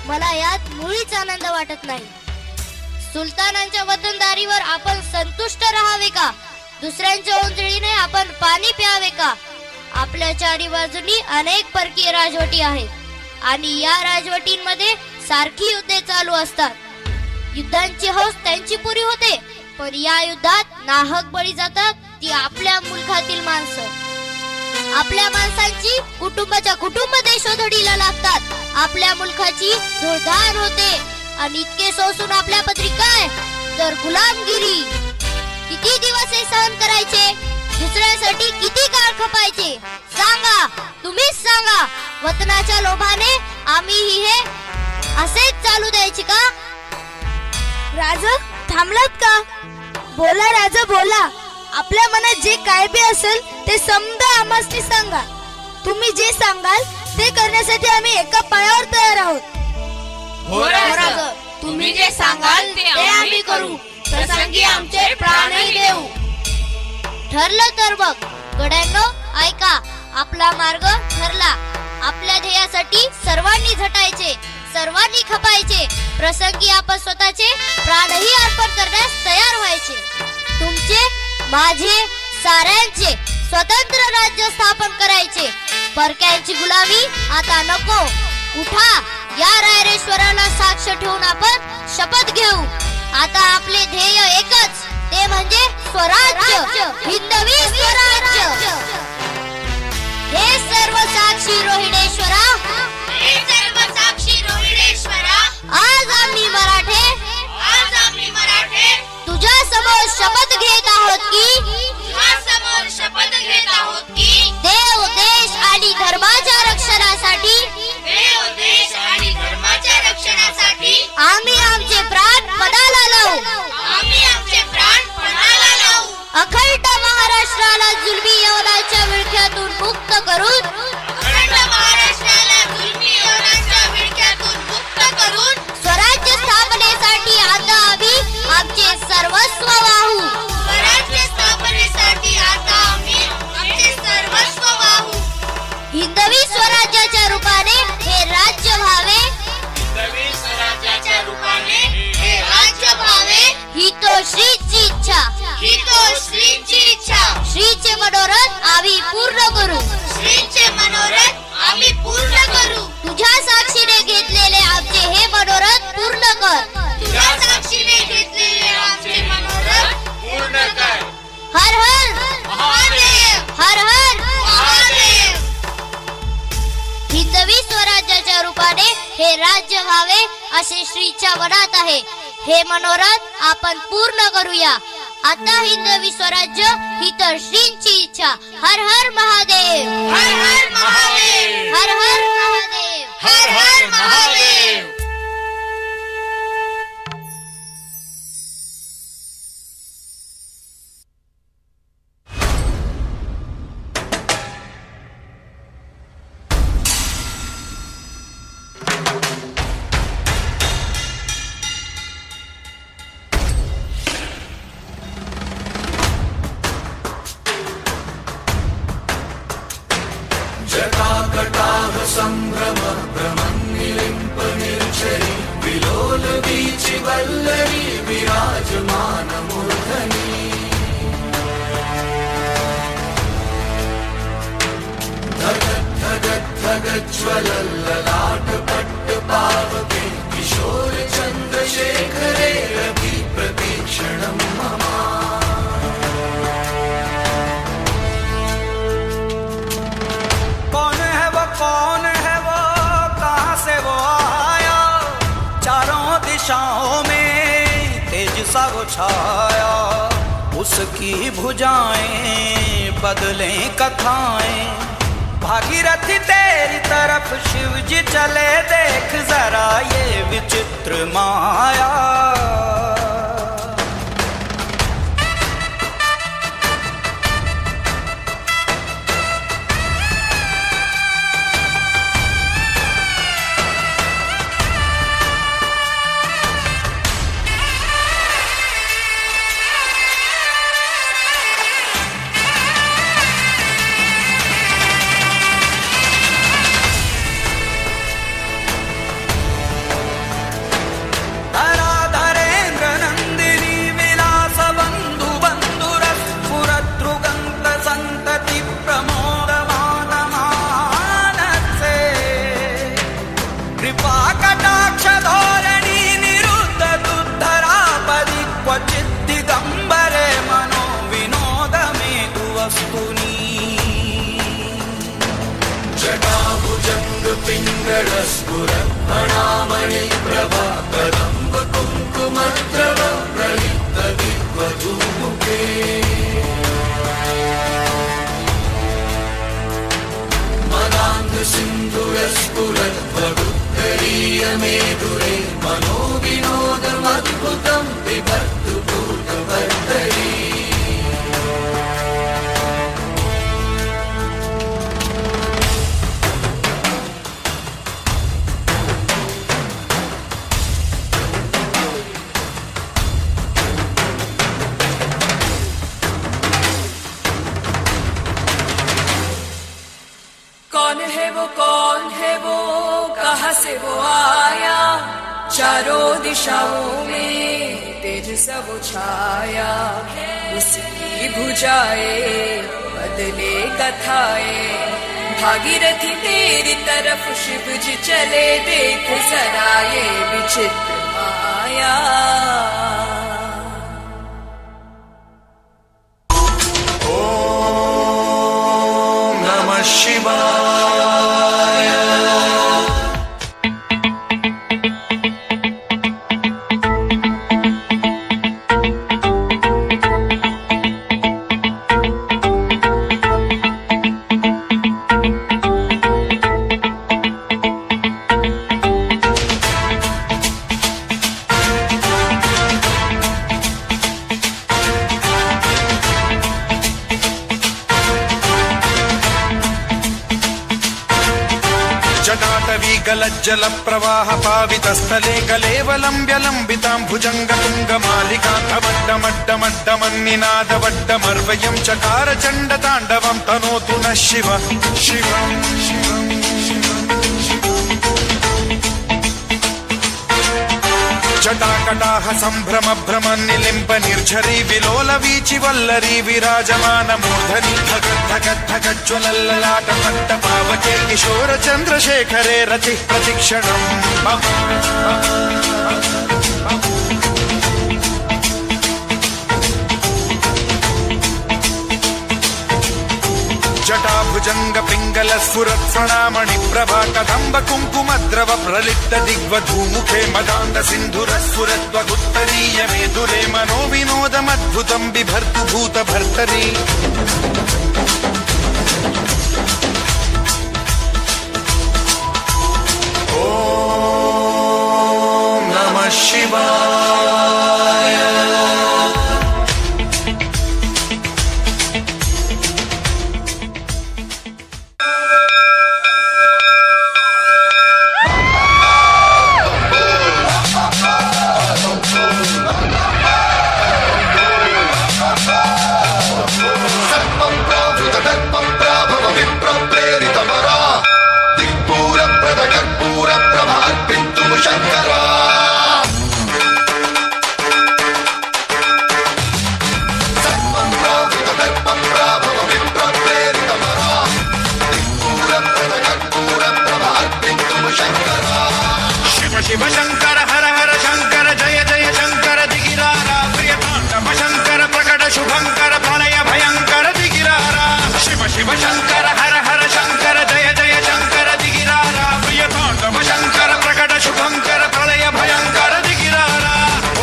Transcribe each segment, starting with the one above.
मला यात मुळीच आनंद वाटत नाही. सुलतानांच्या वतनदारीवर आपण संतुष्ट राहावे का? दुसऱ्यांच्या ओंजळीने आपण पाणी प्यावे का? आपल्या चारी बाजूनी अनेक परकीय राजवटी आहेत आणि या राजवटींमध्ये सारखी युद्धे चालू असतात. युद्धांची हौस त्यांची पुरी होते, पण या युद्धात नाहक बळी जातात ती आपल्या मुलखातील माणसं. आपल्या माणसांची कुटुंबाच्या कुटुंब देशोधडीला लागतात. आपल्या मुलखाची धुळधाण होते आणि इतके सोसून आपल्या पदरी काय तर गुलामगिरी. किती दिवस हे सहन करायचे? दुसऱ्यासाठी किती काळ खपायचे? सांगा, तुम्हीच सांगा. वतनाच्या लोभाने आम्ही हे असेच चालू द्यायचे का? राजा थांबलात का? बोला राजा बोला. आपल्या मनात जे काय बी असेल ते समजा आम्हासनी सांगा. तुम्ही जे सांगाल ते करण्यासाठी आम्ही एका पायावर तयार आहोत. हो राजा, तुम्ही जे सांगाल ते आम्ही करू. प्रसंगी आमचे प्राणही देऊ. ठरलं तर बघ गड्यांनो, ऐका. आपला मार्ग ठरला. आपल्या ध्येयासाठी सर्वांनी झटायचे, सर्वांनी खपायचे. प्रसंगी आपण स्वतःचे प्राणही अर्पण करण्यास तयार व्हायचे. तुमचे, माझे, साऱ्यांचे स्वतंत्र राज्य स्थापन करायचे. परक्यांची गुलामी आता नको. उठा, या रायरेश्वराला साक्ष ठेवून आपण शपथ घेऊ. आता आपले ध्येय एकच, ते म्हणजे स्वराज्य, हिंदवी स्वराज्य. हे सर्व साक्षी रोहिणेश्वरा, हे सर्व साक्षी रोहिणेश्वरा, आज आम्ही मराठे तुझ्या समोर शपथ घेत आहोत की देव, देश आणि धर्माच्या रक्षणासाठी आम्ही आमचे प्राण पणाला लावू. अखंड महाराष्ट्राला जुलमी यवनाच्या विळख्यातून मुक्त करून स्वराज्य स्थापनेसाठी आता आम्ही आमचे सर्वस्व वाहू. हिंदवी स्वराज्याच्या रूपाने हे राज्य व्हावे, ही तो श्रीची इच्छा. श्रीचे मनोरथ आम्ही पूर्ण करू. तुझ्या साक्षीने घेतलेले आमचे हे मनोरथ पूर्ण कर. हर हर हर हर महादेव. हिंदवी स्वराज्याच्या रूपाने हे राज्य व्हावे असे श्रीच्या मनात आहे. हे मनोरथ आपण पूर्ण करूया. आता हिंदवी स्वराज्य ही तर श्रींची इच्छा. हर हर महादेव, हर हर महादेव, हर हर महादेव, हर हर महादेव. संभ्रम भ्रमन्निलिम्प निर्झरी विलोल वीचि वल्लरी विराजमान मूर्धनि. धगत् धगत् धगत् ज्वलल्ललाट पट्ट पावके किशोर चन्द्रशेखरे रवि प्रतीक्षणं मम. कौन है वो, कहां से वो आया? चारों दिशाओं में तेज सा वो छाया. उसकी भुजाएं बदलें कथाएं. भागीरथी तेरी तरफ शिव जी चले, देख जरा ये विचित्र माया. कृपा कटाक्ष धोरणी निरुद्ध दुद्धरापदि क्वचित् दिगंबरे मनो विनोद मेतु वस्तुनि जटाभुजंग पिंगल स्फुरणामणि प्रभा कदंब कुंकुमद्रव प्रलिप्त दिग्वधूमुखे मदान्ध सिन्धुरस्फुरद्वगुत्तरीय मेधुरे मनो विनोदमद्भुतं बिभर्तु भूतभर्तरी कौन है वो कहाँ से वो आया चारों दिशाओं में तेज सब छाया उसकी भुजाए बदले कथाए भागीरथी तेरी तरफ शिव जी चले देख जरा ये विचित्र माया ओम नमः शिवाय जल प्रवाह पावित स्थले कलेवलंब्य लंबितां भुजंग तुंग मालिका धमड्डमड्डमड्डमन्निनाद वड्डमर्वयं चकार चंड तांडवं तनोतु नः शिव शिवं जटाकटाह संभ्रम भ्रम निलिंब निर्झरी विलोल वीचि वल्लरी विराजमान मूर्धनि धगद्धगद्धगज्ज्वलल्ललाट पट्ट पावके किशोर चंद्रशेखरे रति प्रतिक्षणं जटाभुजंग पिंगल स्फुरत् प्रणामणि प्रभा कदंब कुंकुमद्रव प्रलिप्त दिग्वधूमुखे मदान्ध सिन्धुरस्फुरद्वगुत्तरीय मेधुरे मनो विनोदमद्भुतं बिभर्तु भूतभर्तरी ओम नमः शिवाय शिव शंकर हर हर शंकर जय जय शंकर दिगिरारा प्रियतांडव शंकर प्रकट शुभंकर प्रलय भयंकर दिगिरारा शिव शिव शंकर हर हर शंकर जय जय शंकर दिगिरारा प्रियतांडव शंकर प्रकट शुभंकर प्रलय भयंकर दिगिरारा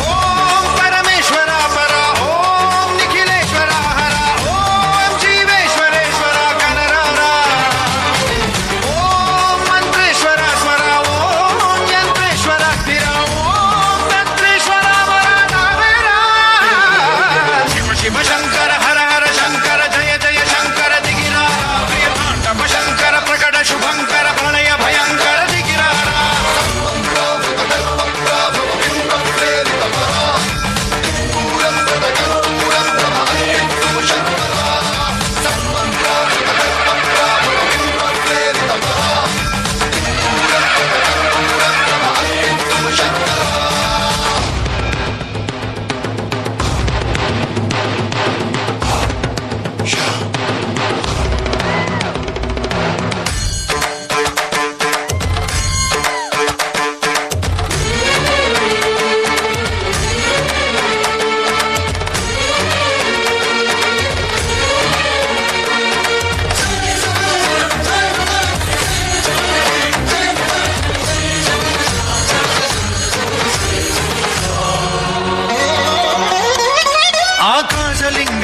ओम परमेश्वरा परा ओम निखिलेश्वरा हरा ओम जीवेश्वरेश्वरा कनरारा ओम मंत्रेश्वरा स्वरा ओम यंत्रेश्वरा स्थिरा ओम तंत्रेश्वरा वरा नावेरा शिव शिव शंकर हर हर शंकर जय जय शंकर दिगिरारा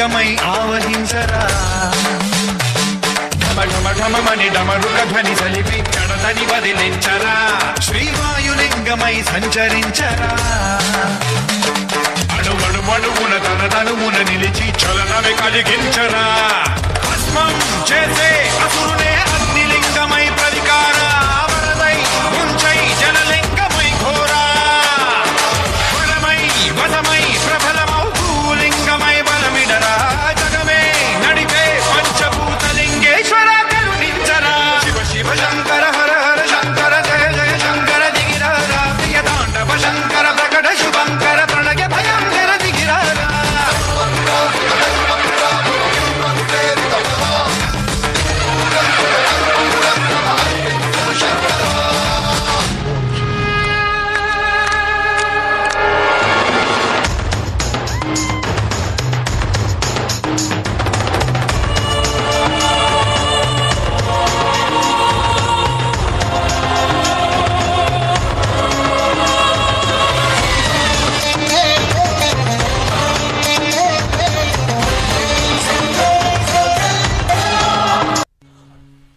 लिंगमयी आवहिंसरा ढम मणि डमरुक ध्वनि सलिपि कणतनि वदिलिंचरा श्रीवायुलिंगमयि संचरिंचरा అణువున తన తనుమున నిలిచి చలనమే కలిగించరా భస్మం చేసే అసురునే అగ్నిలింగమై ప్రతికార వరదై ముంచై జనలింగమై ఘోరా వరమై వసమై ప్రబలమౌ భూలింగమై బలమిడరా జగమే నడిపే పంచభూతలింగేశ్వర కరుణించరా శివ శివ శంకర హర హర శంకర జయ జయ శంకర దిగిరారా ప్రియ తాండవ శంకర ప్రకట శుభంకర ప్రణయ భయంకర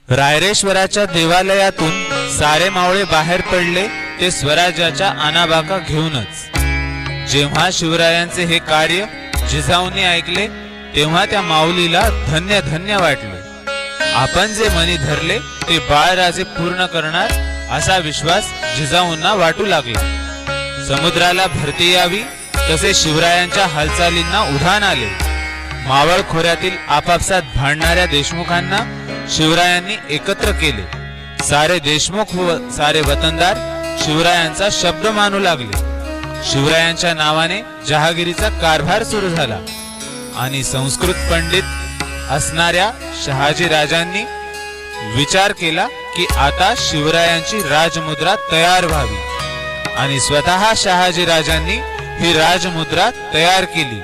रायरेश्वराच्या देवालयातून सारे मावळे बाहेर पडले ते स्वराज्याच्या आनाबाका घेऊनच। जेव्हा शिवरायांचे हे कार्य जिजाऊंनी ऐकले तेव्हा त्या माऊलीला धन्य धन्य वाटले। आपण जे मनी धरले ते बाळराजे पूर्ण करणार असा विश्वास जिजाऊंना वाटू लागला। समुद्राला भरती यावी तसे शिवरायांच्या हालचालींना उधाण आले। मावळ खोऱ्यातील आपापसात भांडणाऱ्या देशमुखांना शिवरायांनी एकत्र केले। सारे देशमुख व सारे वतनदार शिवरायांचा शब्द मानू लागले। शिवरायांच्या नावाने जहागिरीचा कारभार सुरू झाला आणि संस्कृत पंडित असणाऱ्या शहाजी राजांनी विचार केला की आता शिवरायांची राजमुद्रा तयार व्हावी आणि स्वतः शहाजी राजांनी ही राजमुद्रा तयार केली।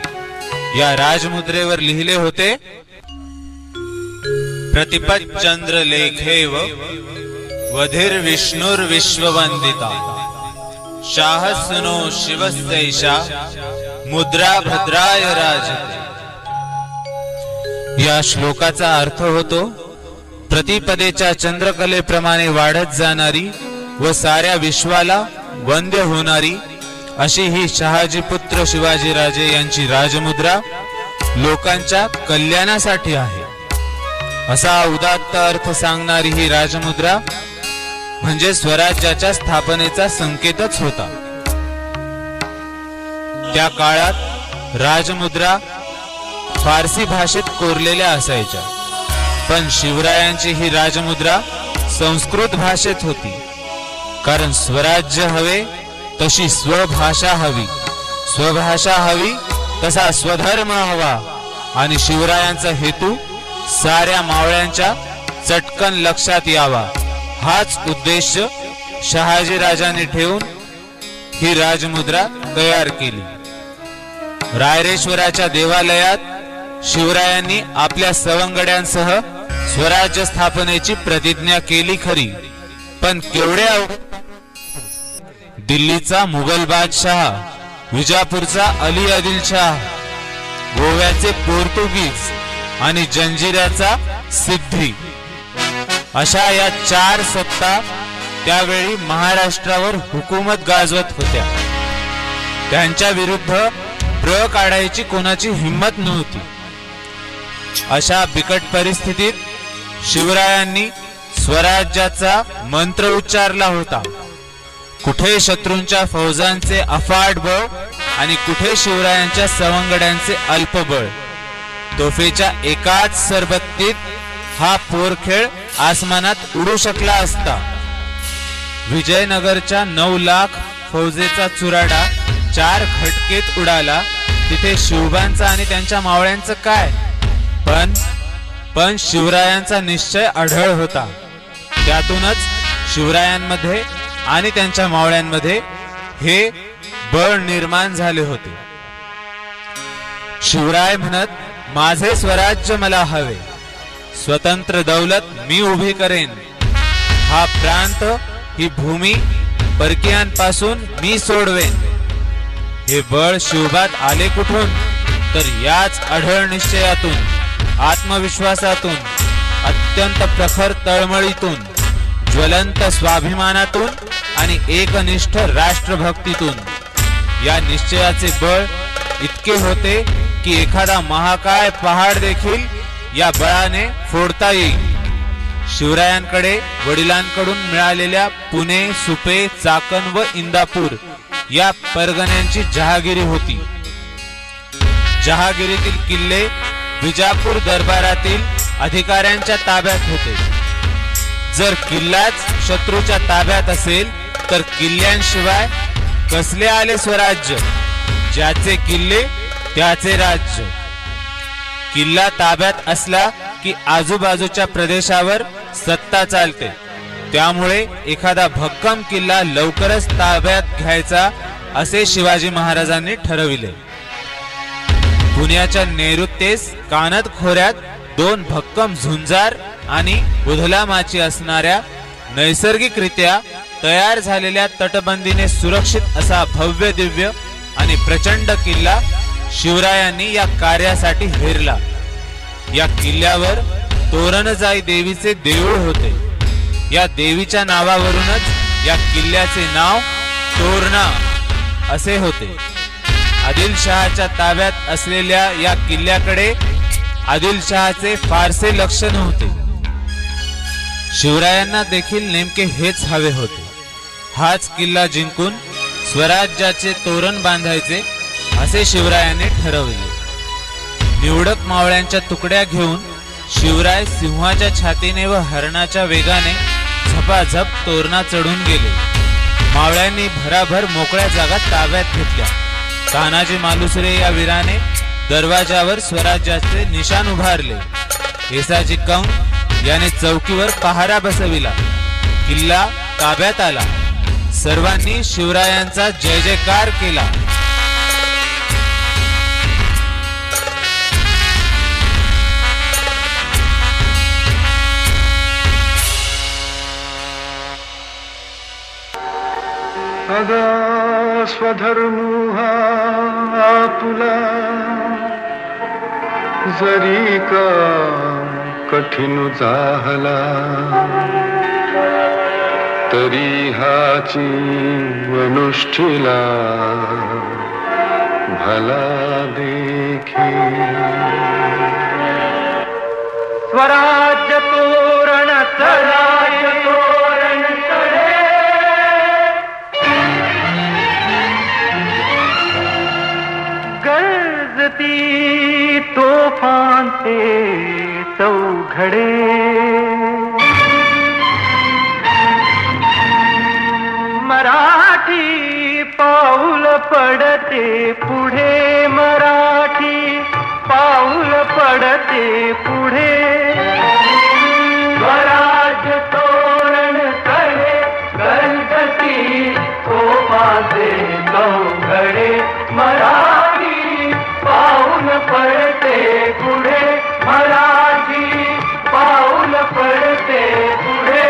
या राजमुद्रेवर लिहिले होते प्रतिपत चंद्र लेखेव वधिर विष्णुर विश्ववंदिता शाहसनो शिवस्तैषा मुद्रा भद्राय राजते। या श्लोकाचा अर्थ होतो प्रतिपदेच्या चंद्रकलेप्रमाणे वाढत जाणारी व साऱ्या विश्वाला वंद्य होणारी अशी ही शहाजी पुत्र शिवाजीराजे यांची राजमुद्रा लोकांच्या कल्याणासाठी आहे असा उदात्त अर्थ सांगणारी ही राजमुद्रा म्हणजे स्वराज्याच्या स्थापनेचा संकेतच होता। त्या काळात राजमुद्रा फारसी भाषेत कोरलेल्या असायच्या, पण शिवरायांची ही राजमुद्रा संस्कृत भाषेत होती, कारण स्वराज्य हवे तशी स्वभाषा हवी, स्वभाषा हवी तसा स्वधर्म हवा आणि शिवरायांचा हेतू साऱ्या मावळ्यांच्या चटकन लक्षात यावा हाच उद्देश शहाजी राजांनी ठेवून ही राजमुद्रा तयार केली। रायरेश्वराच्या देवालयात शिवरायांनी आपल्या सवंगड्यांसह स्वराज्य स्थापनेची प्रतिज्ञा केली खरी, पण केवढ्या दिल्लीचा मुघल बादशाह, विजापूरचा अली आदिलशाह, गोव्याचे पोर्तुगीज आणि जंजिऱ्याचा सिद्धी अशा या 4 सत्ता त्यावेळी महाराष्ट्रावर हुकूमत गाजवत होत्या। त्यांच्या विरुद्ध प्र काढायची कोणाची हिम्मत नव्हती। अशा बिकट परिस्थितीत शिवरायांनी स्वराज्याचा मंत्र उच्चारला होता। कुठे शत्रूंच्या फौजांचे अफाट बळ आणि कुठे शिवरायांच्या सवंगड्यांचे अल्पबळ। तोफेच्या एकाच सरबत्तीत हा पोरखेळ आसमानात उडू शकला असता। विजयनगरच्या 9 लाख फौजेचा चुराडा 4 खटकेत उडाला, तिथे शिवबांचा आणि त्यांच्या मावळ्यांचं काय? पण शिवरायांचा निश्चय अढळ होता। त्यातूनच शिवरायांमध्ये आणि त्यांच्या मावळ्यांमध्ये हे बळ निर्माण झाले होते। शिवराय म्हणत, माझे स्वराज्य मला हवे, स्वतंत्र दौलत मी उभी करेन, हा प्रांत ही भूमी परकीयांपासून मी सोडवेन। हे बळ शिवबात आले कुठून तर याच अढळ निश्चयातून, आत्मविश्वासातून, अत्यंत प्रखर तळमळीतून, ज्वलंत स्वाभिमानातून आणि एकनिष्ठ राष्ट्रभक्तीतून या निश्चयाचे बळ इतके होते की एखादा महाकाय पहाड देखील या बळाने फोडता येईल. शिवरायांकडे वडिलांकडून मिळालेल्या पुणे, सुपे, चाकण व इंदापूर या परगण्यांची जहागिरी होती. जहागिरीतील किल्ले विजापूर दरबारातील अधिकाऱ्यांच्या ताब्यात होते. जर किल्लाच शत्रूच्या ताब्यात असेल तर किल्ल्यांशिवाय कसले आले स्वराज्य? ज्याचे किल्ले त्याचे राज्य. किल्ला ताब्यात असला की आजूबाजूच्या प्रदेशावर सत्ता चालते. त्यामुळे एखादा भक्कम किल्ला लवकरच ताब्यात घ्यायचा असे शिवाजी महाराजांनी ठरविले. पुण्याच्या नैऋत्येस कानद खोऱ्यात 2 भक्कम झुंजार आणि उधलामाची असणाऱ्या नैसर्गिकरित्या तयार झालेल्या तटबंदीने सुरक्षित असा भव्य, दिव्य आणि प्रचंड किल्ला शिवरायांनी या कार्यासाठी हेरला. या किल्ल्यावर तोरणजाई देवीचे देऊळ होते. या देवीच्या नावावरूनच या किल्ल्याचे नाव तोरणा असे होते. आदिलशहाच्या ताब्यात असलेल्या या किल्ल्याकडे आदिलशहाचे फारसे लक्ष नव्हते. शिवरायांना देखील नेमके हेच हवे होते. हाच किल्ला जिंकून स्वराज्याचे तोरण बांधायचे असे शिवरायांनी ठरवले. निवडक मावळ्यांच्या तुकड्या घेऊन शिवराय सिंहाच्या छातीने व हरणाच्या वेगाने झपाझप तोरणा चढून गेले. मावळ्यांनी भराभर मोकळ्या जागा ताब्यात घेतल्या. तानाजी मालुसरे या वीराने दरवाजावर स्वराज्याचे निशाण उभारले. येसाजी कंक याने चौकीवर पहारा बसविला. किल्ला ताब्यात आला. सर्वांनी शिवरायांचा जय जयकार केला. अगा स्वधर्मू हा तुला जरी का कठीण जाहला तरी हाची अनुष्ठीला भला देखी. स्वराज्य तोरण चढाय तोरण चढे गरजती तोफान ते चौघडे मराठी पाऊल पडते पुढे मराठी पाऊल पडते पुढे स्वराज्य तोरण चढे गणपती तोफाचे चौघडे मराठी पाऊल पडते पुढे मराठी पाऊल पडते पुढे.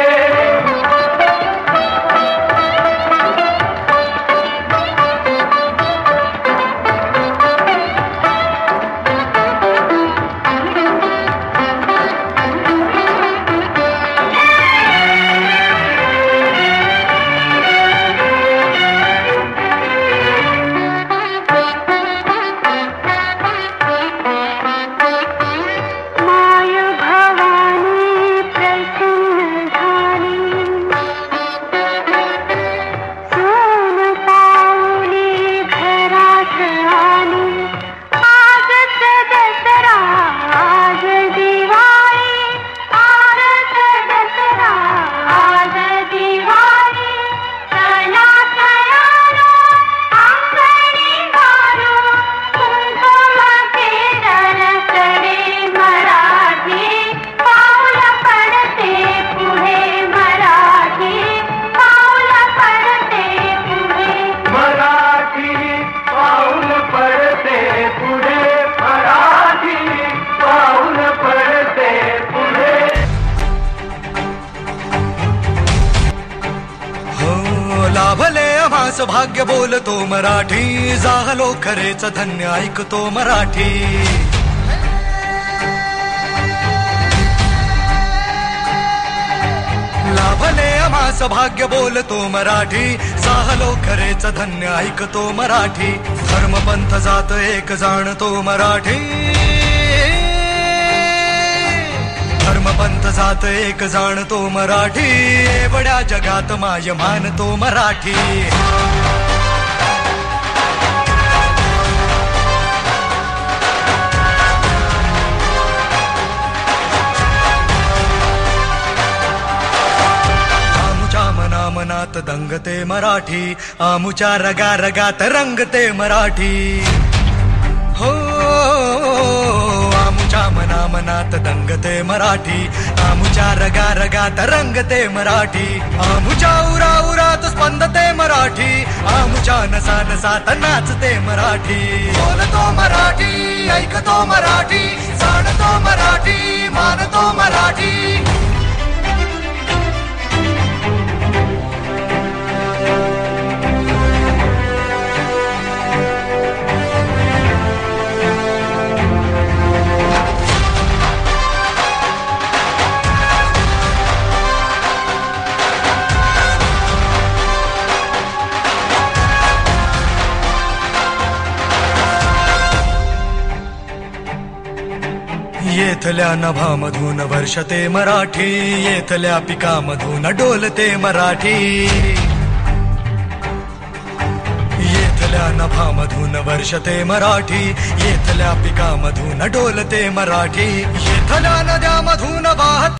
मास भाग्य बोलतो मराठी, जाहलो खरेच धन्य ऐकतो मराठी. लाभले अमास भाग्य बोलतो मराठी, जाहलो खरेच धन्य ऐकतो मराठी. धर्मपंथ जात एक जाणतो मराठी, धर्मपंथ जात एक जाणतो मराठी. एवढ्या जगात माय मानतो मराठी. मनात दंगते मराठी, आमुच्या रगा रगात रंगते मराठी. हो आमुच्या मनात दंगते मराठी, आमुच्या रगा रगात रंगते मराठी. आमुच्या उरा उरात स्पंदते मराठी, आमुच्या नसा नसात नाचते मराठी. बोलतो मराठी, ऐकतो मराठी, जाणतो मराठी, मानतो मराठी. येथल्या नभामधून वर्षते मराठी, येथल्या पिकामधून डोलते मराठी. येथल्या नभामधून वर्षते मराठी, येथल्या पिकामधून डोलते मराठी. येथल्या नद्यामधून वाहते